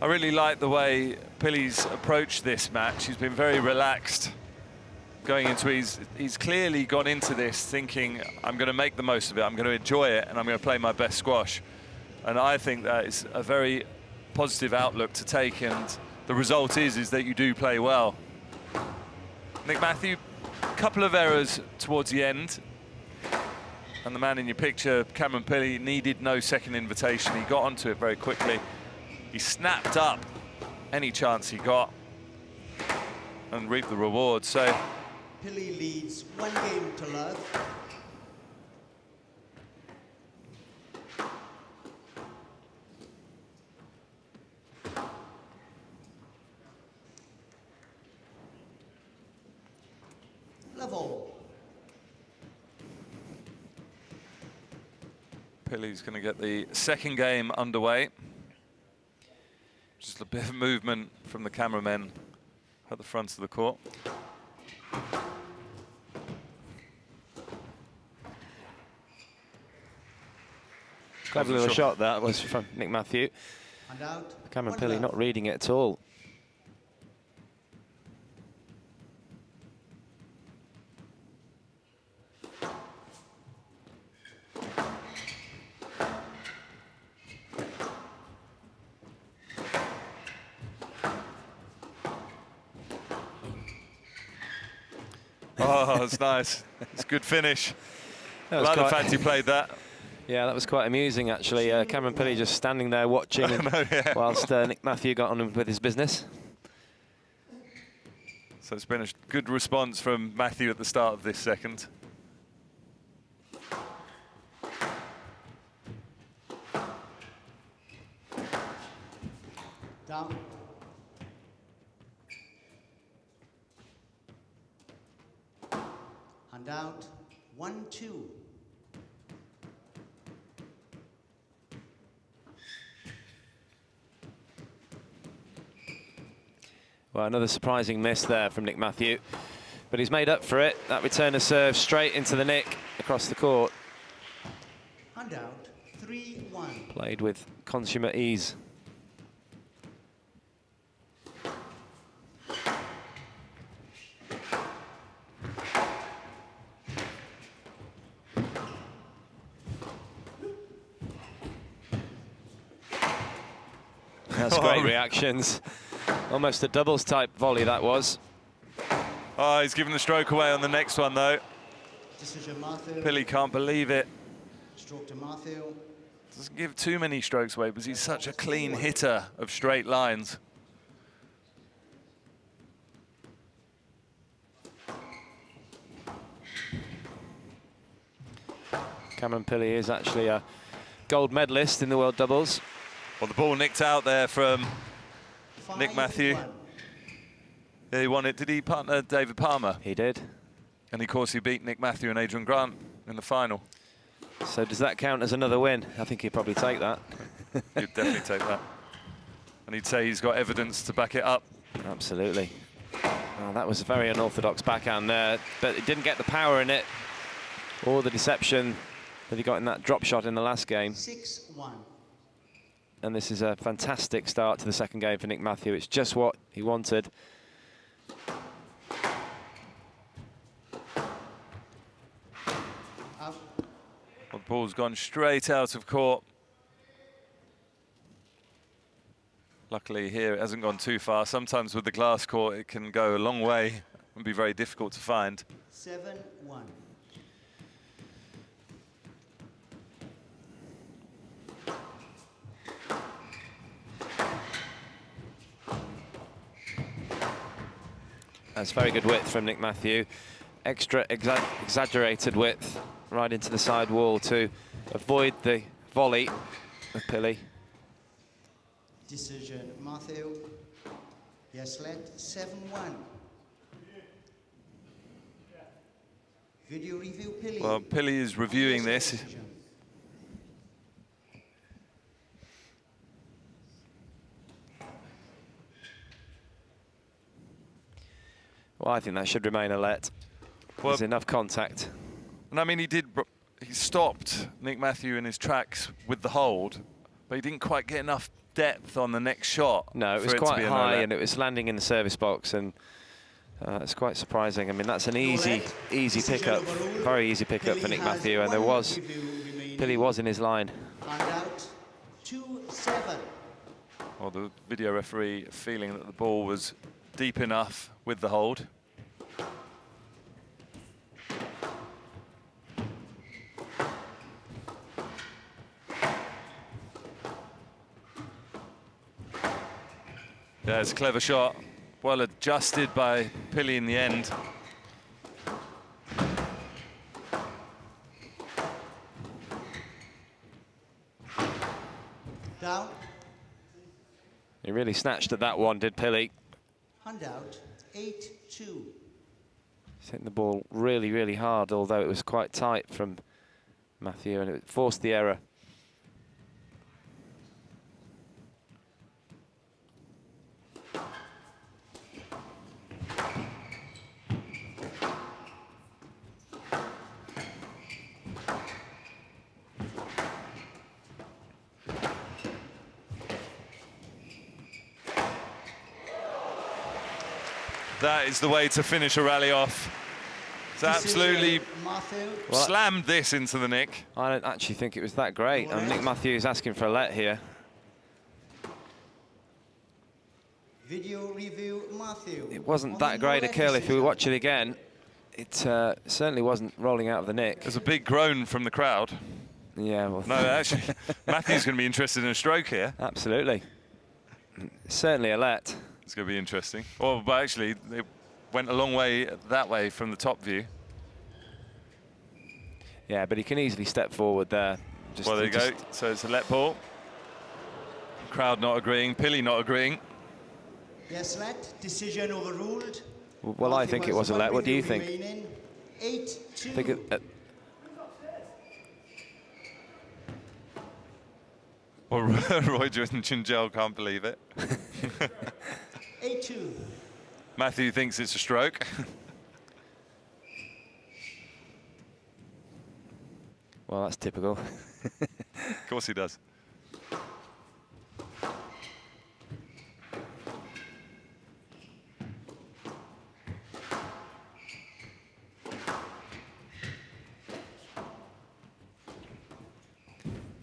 I really like the way Pilley's approached this match. He's been very relaxed going into it. He's clearly gone into this thinking, I'm going to make the most of it, I'm going to enjoy it, and I'm going to play my best squash. And I think that is a very positive outlook to take, and the result is that you do play well. Nick Matthew, a couple of errors towards the end. And the man in your picture, Cameron Pilley, needed no second invitation. He got onto it very quickly. He snapped up any chance he got and reaped the reward. So Pilley leads 1 game to love. Level. Pilley's going to get the second game underway. Just a bit of movement from the cameramen at the front of the court. Clever little shot that was from Nick Matthew. And out. Cameron Pilley not reading it at all. Oh, it's nice. It's a good finish. I like the fact he played that. Yeah, that was quite amusing, actually. Cameron Pilley just standing there watching whilst Nick Matthew got on with his business. So it's been a good response from Matthew at the start of this second. Down. And out. 1-2. Well, another surprising miss there from Nick Matthew, but he's made up for it. That return of serve straight into the nick across the court. And out. 3-1. Played with consummate ease. That's great reactions. Almost a doubles type volley that was. Oh, he's giving the stroke away on the next one though. Decision Matthew. Pilley can't believe it. Stroke to Matthew. Doesn't give too many strokes away because he's such a clean hitter of straight lines. Cameron Pilley is actually a gold medalist in the world doubles. Well, the ball nicked out there from Nick Matthew. Yeah, he won it. Did he partner David Palmer? He did. And of course he beat Nick Matthew and Adrian Grant in the final. So does that count as another win? I think he'd probably take that. He'd definitely take that. And he'd say he's got evidence to back it up. Absolutely. Well, that was a very unorthodox backhand there, but it didn't get the power in it or the deception that he got in that drop shot in the last game. 6-1. And this is a fantastic start to the second game for Nick Matthew. It's just what he wanted. Well, the ball's gone straight out of court. Luckily here it hasn't gone too far. Sometimes with the glass court it can go a long way and be very difficult to find. 7-1. That's very good width from Nick Matthew. Extra exaggerated width right into the side wall to avoid the volley of Pilley. Decision Matthew. Yes, led 7-1. Video review Pilley. Well, Pilley is reviewing this. Well, I think that should remain a let. Well, there's enough contact. And I mean, he stopped Nick Matthew in his tracks with the hold, but he didn't quite get enough depth on the next shot. No, it was quite high, and it was landing in the service box, and it's quite surprising. I mean, that's an easy pickup, very easy pickup for Nick Matthew, and Pilley was in his line. And out 2-7. Well, the video referee feeling that the ball was deep enough with the hold. Yeah, it's a clever shot. Well adjusted by Pilley in the end. Down. He really snatched at that one, did Pilley. And out 8-2. He's hitting the ball really, really hard, although it was quite tight from Matthew, and it forced the error. That is the way to finish a rally off. It's absolutely slammed this into the nick. I don't actually think it was that great. Nick Matthews asking for a let here. Video review, Matthew. It wasn't that great a kill. If you watch it again, it certainly wasn't rolling out of the nick. There's a big groan from the crowd. Yeah, well. No, actually, Matthew's going to be interested in a stroke here. Absolutely. Certainly a let. It's going to be interesting. Well, but actually, it went a long way that way from the top view. Yeah, but he can easily step forward there. Well, there you go. So it's a let ball. Crowd not agreeing. Pilley not agreeing. Yes, let. Decision overruled. Well, I think it was a let. What do you think? 8-2. Well, Roy Chinjel can't believe it. 8-2. Matthew thinks it's a stroke. Well, that's typical. Of course he does.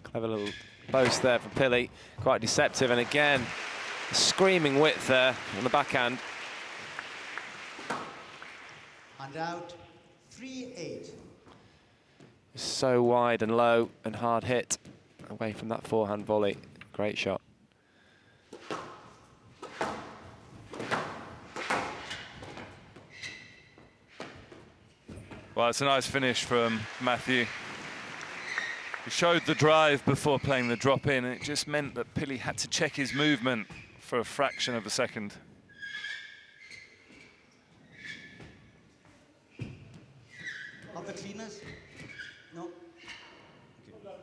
Clever little post there from Pilley, quite deceptive, and again, screaming width there on the backhand. And out 3-8. So wide and low and hard hit away from that forehand volley. Great shot. Well, it's a nice finish from Matthew. He showed the drive before playing the drop in, and it just meant that Pilley had to check his movement for a fraction of a second. Of the cleaners? No. Okay.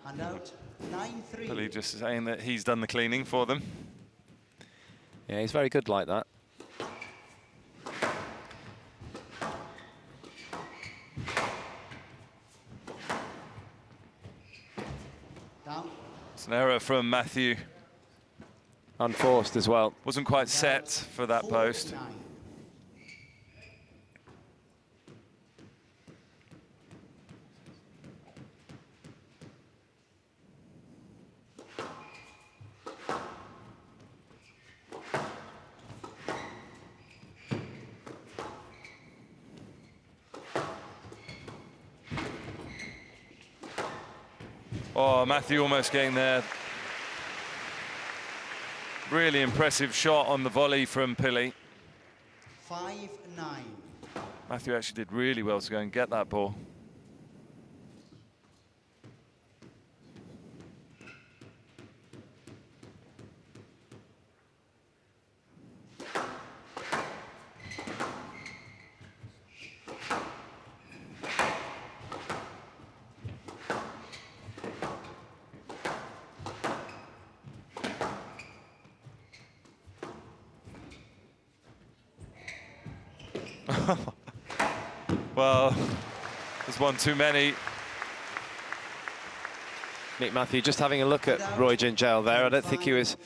And out 9-3. Pilley just saying that he's done the cleaning for them. Yeah, he's very good like that. Down. It's an error from Matthew. Unforced as well. Wasn't quite set for that post. 4-9. Oh, Matthew almost getting there. Really impressive shot on the volley from Pilley. 5-9. Matthew actually did really well to go and get that ball. Well, there's one too many. Nick Matthew just having a look at Roy Gingell there. I don't think he was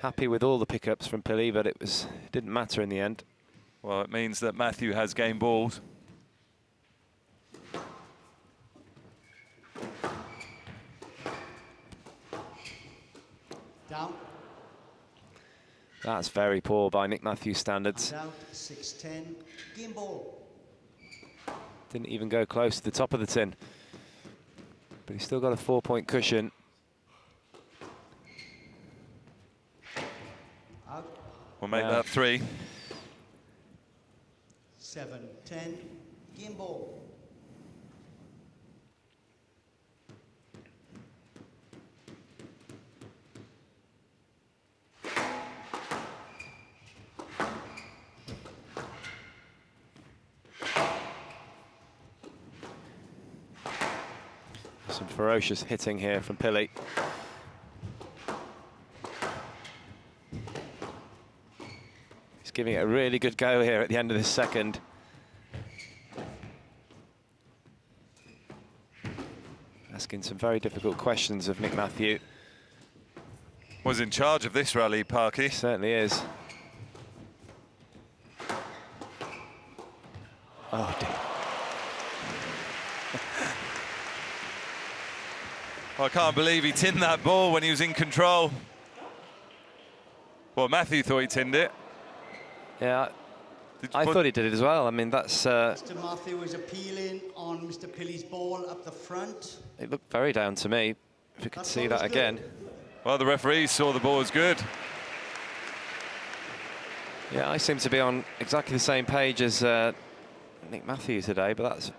happy with all the pickups from Pilley, but it didn't matter in the end. Well, it means that Matthew has game balls. Down. That's very poor by Nick Matthews standards. Out 6-10. Game ball. Didn't even go close to the top of the tin. But he's still got a 4-point cushion. Out. We'll make that 3. 7-10. Game ball. Some ferocious hitting here from Pilley. He's giving it a really good go here at the end of this second. Asking some very difficult questions of Nick Matthew. Was in charge of this rally, Parky. He certainly is. Oh dear. I can't believe he tinned that ball when he was in control. Well, Matthew thought he tinned it. Yeah, I thought he did it as well. I mean, that's... Mr. Matthew is appealing on Mr. Pilley's ball up the front. It looked very down to me, if you could see that again. Well, the referee saw the ball as good. Yeah, I seem to be on exactly the same page as Nick Matthew today, but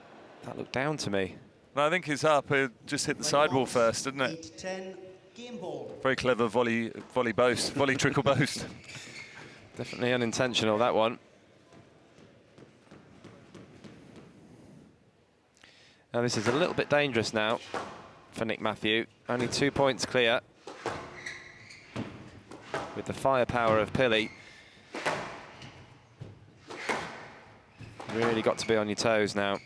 that looked down to me. No, I think he's up. It just hit the sidewall first, didn't it? 8-10. Game ball. Very clever volley boast, volley trickle boast. Definitely unintentional, that one. Now this is a little bit dangerous now for Nick Matthew. Only 2 points clear. With the firepower of Pilley. Really got to be on your toes now.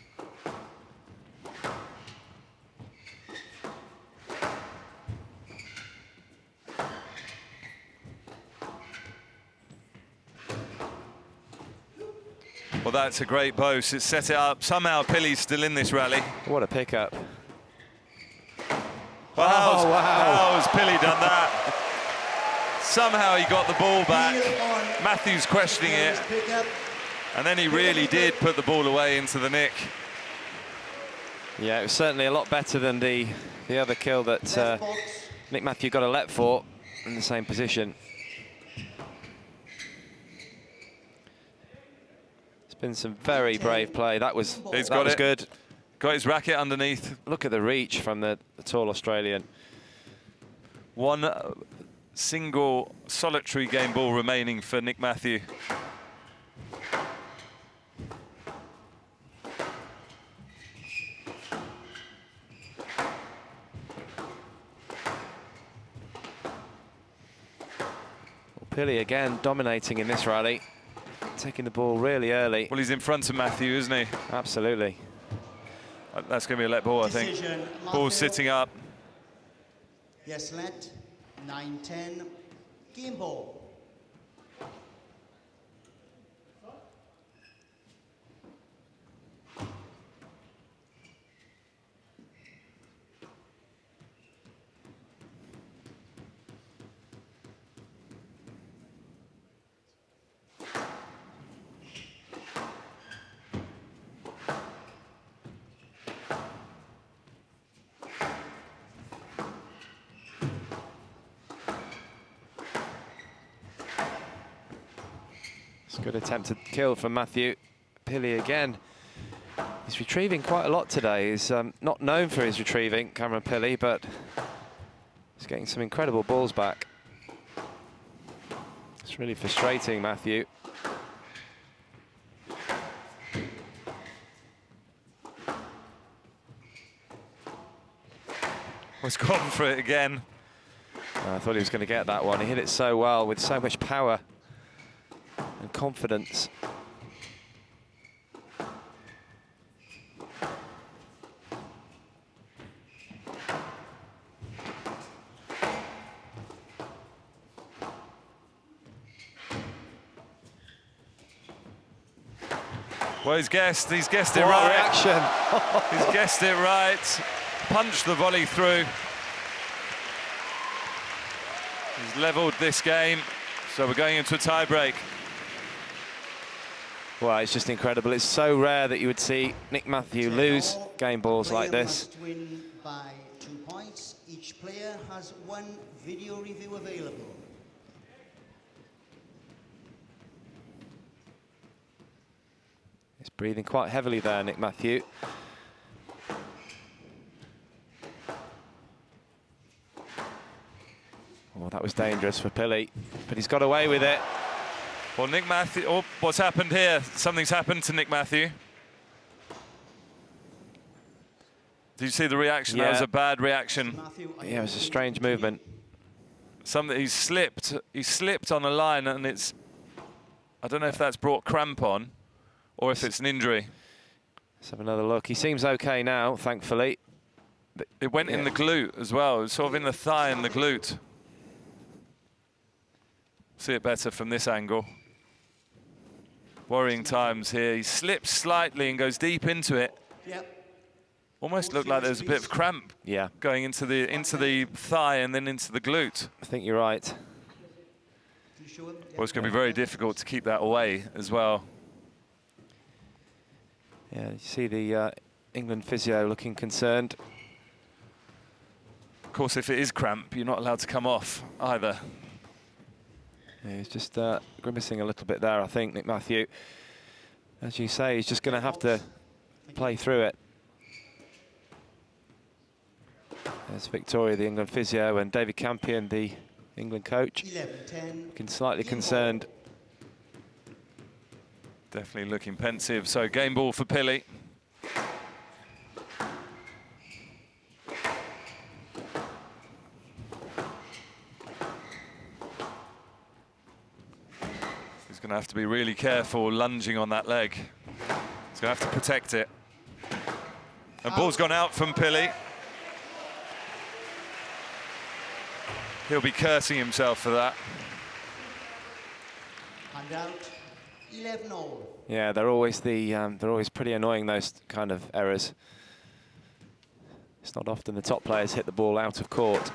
Well, that's a great boast. It's set it up. Somehow Pilley's still in this rally. What a pickup. Well, oh, wow. How has Pilley done that? Somehow he got the ball back. Matthew's questioning it. And then he really did put the ball away into the nick. Yeah, it was certainly a lot better than the other kill that Nick Matthew got a let for in the same position. It's been some very brave play. That was good. Got his racket underneath. Look at the reach from the tall Australian. One single solitary game ball remaining for Nick Matthew. Pilley again dominating in this rally, taking the ball really early. Well, he's in front of Matthew, isn't he? Absolutely. That's going to be a let ball, I think. Ball's sitting up. Yes, let. 9-10. Game ball. Good attempted kill from Matthew. Pilley again. He's retrieving quite a lot today. He's not known for his retrieving, Cameron Pilley, but he's getting some incredible balls back. It's really frustrating, Matthew. Was gone for it again. I thought he was going to get that one. He hit it so well with so much power and confidence. Well, he's guessed it What right. reaction. He's guessed it right. Punched the volley through. He's levelled this game, so we're going into a tie-break. Well, it's just incredible. It's so rare that you would see Nick Matthew lose game balls like this. Player must win by 2 points. Each player has 1 video review available. He's breathing quite heavily there, Nick Matthew. Oh, that was dangerous for Pilley, but he's got away with it. Well, Nick Matthew, oh, what's happened here? Something's happened to Nick Matthew. Did you see the reaction? Yeah. That was a bad reaction. Yeah, it was a strange movement. He's slipped on a line, and it's, I don't know if that's brought cramp on or if it's an injury. Let's have another look. He seems okay now, thankfully. But It went in the glute as well. It was sort of in the thigh and the glute. See it better from this angle. Worrying times here. He slips slightly and goes deep into it. Yep. Almost looked like there's a bit of cramp yeah, going into the thigh and then into the glute. I think you're right. Well, it's going to be very difficult to keep that away as well. Yeah, you see the England physio looking concerned. Of course, if it is cramp, you're not allowed to come off either. Yeah, he's just grimacing a little bit there, I think, Nick Matthew. As you say, he's just going to have to play through it. There's Victoria, the England physio, and David Campion, the England coach. 11-10. Looking slightly concerned. Definitely looking pensive. So game ball for Pilley. He's going to have to be really careful lunging on that leg. He's going to have to protect it. And ball's gone out from Pilley. He'll be cursing himself for that. And out. 11-all. Yeah, they're always pretty annoying, those kind of errors. It's not often the top players hit the ball out of court.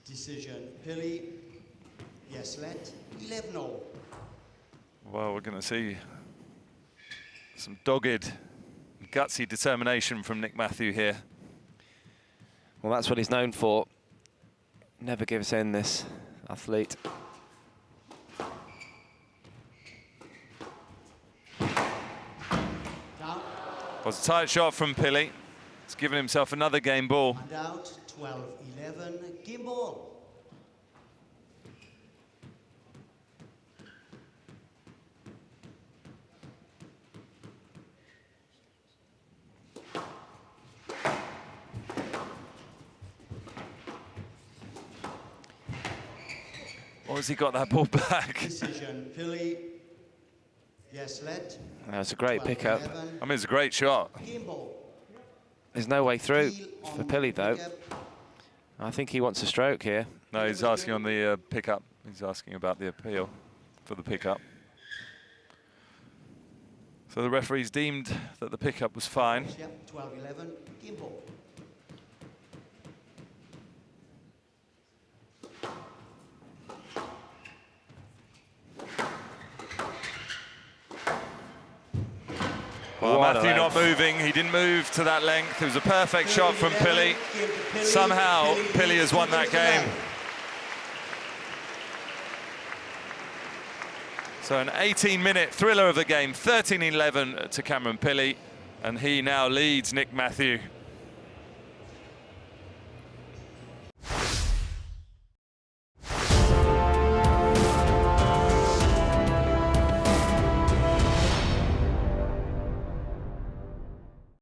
Decision. Pilley. Yes, let. 11-all. Well, we're going to see some dogged, gutsy determination from Nick Matthew here. Well, that's what he's known for. Never gives in, this athlete. Down. Was a tight shot from Pilley. He's given himself another game ball. And out. 12-11. Game ball. Or has he got that ball back? Decision. Pilley. Yes, let. That's a great pickup. I mean, it's a great shot. Game ball. There's no way through Heel for on Pilley, though. pickup. I think he wants a stroke here. No, he's asking on the pickup. He's asking about the appeal for the pickup. So the referee's deemed that the pickup was fine. Yep, 12-11. Game ball. Well, What a Matthew not length. moving. He didn't move to that length. It was a perfect shot from Pilley. Somehow, Pilley has won that game. So an 18-minute thriller of the game, 13-11 to Cameron Pilley, and he now leads Nick Matthew.